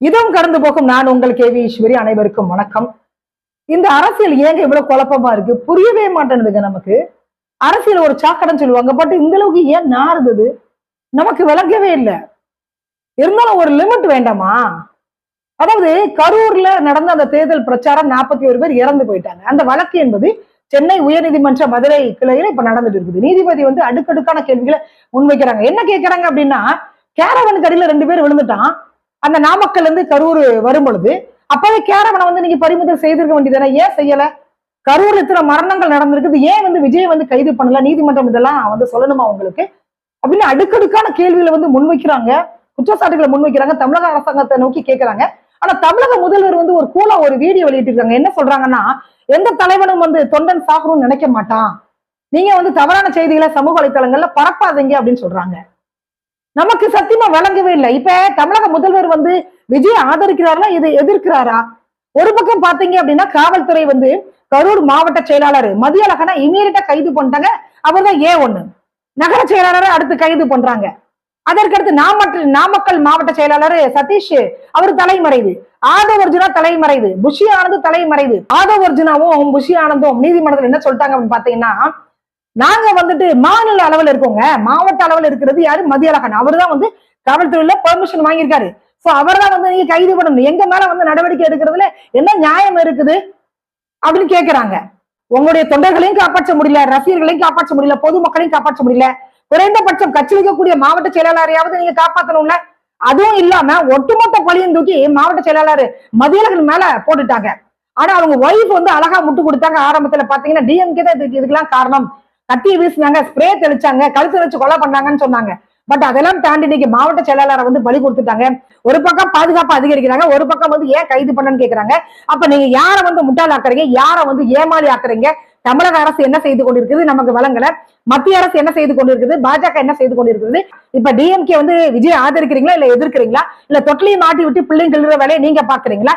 இதுவும் கடந்து போகும் நான் உங்கள் கேவி ஈஸ்வரி. அனைவருக்கும் வணக்கம். இந்த அரசியல் ஏங்க இவ்வளவு குழப்பமா இருக்கு? புரியவே மாட்டேனுதுங்க நமக்கு. அரசியல் ஒரு சாக்கடைன்னு சொல்லுவாங்க, பட் இந்த அளவுக்கு ஏன் நாறுது நமக்கு விளங்கவே இல்லை. இருந்தாலும் ஒரு லிமிட் வேண்டாமா? அதாவது கரூர்ல நடந்த அந்த தேர்தல் பிரச்சாரம் 41 பேர் இறந்து போயிட்டாங்க. அந்த வழக்கு என்பது சென்னை உயர்நீதிமன்ற மதுரை கிளையில இப்ப நடந்துட்டு இருக்குது. நீதிபதி வந்து அடுக்கடுக்கான கேள்விகளை முன்வைக்கிறாங்க. என்ன கேட்கறாங்க அப்படின்னா, கேரவன் கடியில 2 பேர் விழுந்துட்டான். அந்த நாமக்கல்ல இருந்து கரூர் வரும் பொழுது அப்பவே கேரவனை வந்து நீங்க பறிமுதல் செய்திருக்க வேண்டியதானே, ஏன் செய்யல? கரூர்ல இத்தனை மரணங்கள் நடந்திருக்குது, ஏன் வந்து விஜய் வந்து கைது பண்ணல? நீதிமன்றம் இதெல்லாம் வந்து சொல்லணுமா உங்களுக்கு அப்படின்னு அடுக்கடுக்கான கேள்விகளை வந்து முன்வைக்கிறாங்க, குற்றச்சாட்டுகளை முன்வைக்கிறாங்க, தமிழக அரசாங்கத்தை நோக்கி கேட்கிறாங்க. ஆனா தமிழக முதல்வர் வந்து ஒரு கூலா ஒரு வீடியோ வெளியிட்டிருக்காங்க. என்ன சொல்றாங்கன்னா, எந்த தலைவனும் வந்து தொண்டன் சாகணும்னு நினைக்க மாட்டான், நீங்க வந்து தவறான செய்திகளை சமூக வலைத்தளங்கள்ல பரப்பாதீங்க அப்படின்னு சொல்றாங்க. நமக்கு சத்தியமா வழங்கவே இல்லை. இப்ப தமிழக முதல்வர் வந்து விஜய் ஆதரிக்கிறாரா, இது எதிர்க்கிறாரா? ஒரு பக்கம் பாத்தீங்க அப்படின்னா, காவல்துறை வந்து கரூர் மாவட்ட செயலாளர் மதியழகனை இமீடியட்டா கைது பண்ணிட்டாங்க. அவர் தான் A1. நகர செயலாளரை அடுத்து கைது பண்றாங்க. அதற்கடுத்து நாமக்கல் மாவட்ட செயலாளர் சதீஷ் அவர் தலைமறைவு, ஆதவ் அர்ஜுனா தலைமறைவு, புஷி ஆனந்த் தலைமறைவு. ஆதவ் அர்ஜுனாவும் புஷி ஆனந்தும் நீதிமன்றத்தில் என்ன சொல்லிட்டாங்க அப்படின்னு பாத்தீங்கன்னா, நாங்க வந்துட்டு மாநில அளவில் இருக்கோங்க, மாவட்ட அளவில் இருக்கிறது யாரு? மதியழகன். அவர் தான் வந்து காவல்துறையில பெர்மிஷன் வாங்கியிருக்காரு. சோ அவர் தான் வந்து நீங்க கைது பண்ணணும், எங்க மேல வந்து நடவடிக்கை எடுக்கிறதுல என்ன நியாயம் இருக்குது அப்படின்னு கேட்கிறாங்க. உங்களுடைய தொண்டர்களையும் காப்பாற்ற முடியல, ரசிகர்களையும் காப்பாற்ற முடியல, பொதுமக்களையும் காப்பாற்ற முடியல, குறைந்தபட்சம் கட்சி வைக்கக்கூடிய மாவட்ட செயலாளரையாவது நீங்க காப்பாற்றணும்ல. அதுவும் இல்லாம ஒட்டுமொத்த பழியும் தூக்கி மாவட்ட செயலாளர் மதியழகன் மேல போட்டுட்டாங்க. ஆனா அவங்க ஒய்ஃப் வந்து அழகா முட்டு கொடுத்தாங்க. ஆரம்பத்துல பாத்தீங்கன்னா டிஎம்கே தான் இதுக்கெல்லாம் காரணம், கத்தி வீசினாங்க, ஸ்ப்ரே தெளிச்சாங்க, கழுத்து வச்சு கொலை பண்ணாங்கன்னு சொன்னாங்க. பட் அதெல்லாம் தாண்டி இன்னைக்கு மாவட்ட செயலாளரை வந்து பலி கொடுத்துட்டாங்க. ஒரு பக்கம் பாதுகாப்பு அதிகரிக்கிறாங்க, ஒரு பக்கம் வந்து ஏன் கைது பண்ணன்னு கேக்குறாங்க. அப்ப நீங்க யாரை வந்து முட்டாள் ஆக்குறீங்க, யாரை வந்து ஏமாளி ஆக்குறீங்க? தமிழக அரசு என்ன செய்து கொண்டிருக்குது நமக்கு வழங்கல, மத்திய அரசு என்ன செய்து கொண்டிருக்குது, பாஜக என்ன செய்து கொண்டிருக்குது? இப்ப டிஎம்கே வந்து விஜய் ஆதரிக்கிறீங்களா இல்ல எதிர்க்கிறீங்களா, இல்ல தொட்டிலையும் மாட்டி விட்டு பிள்ளைங்க வேலையை நீங்க பாக்குறீங்களா?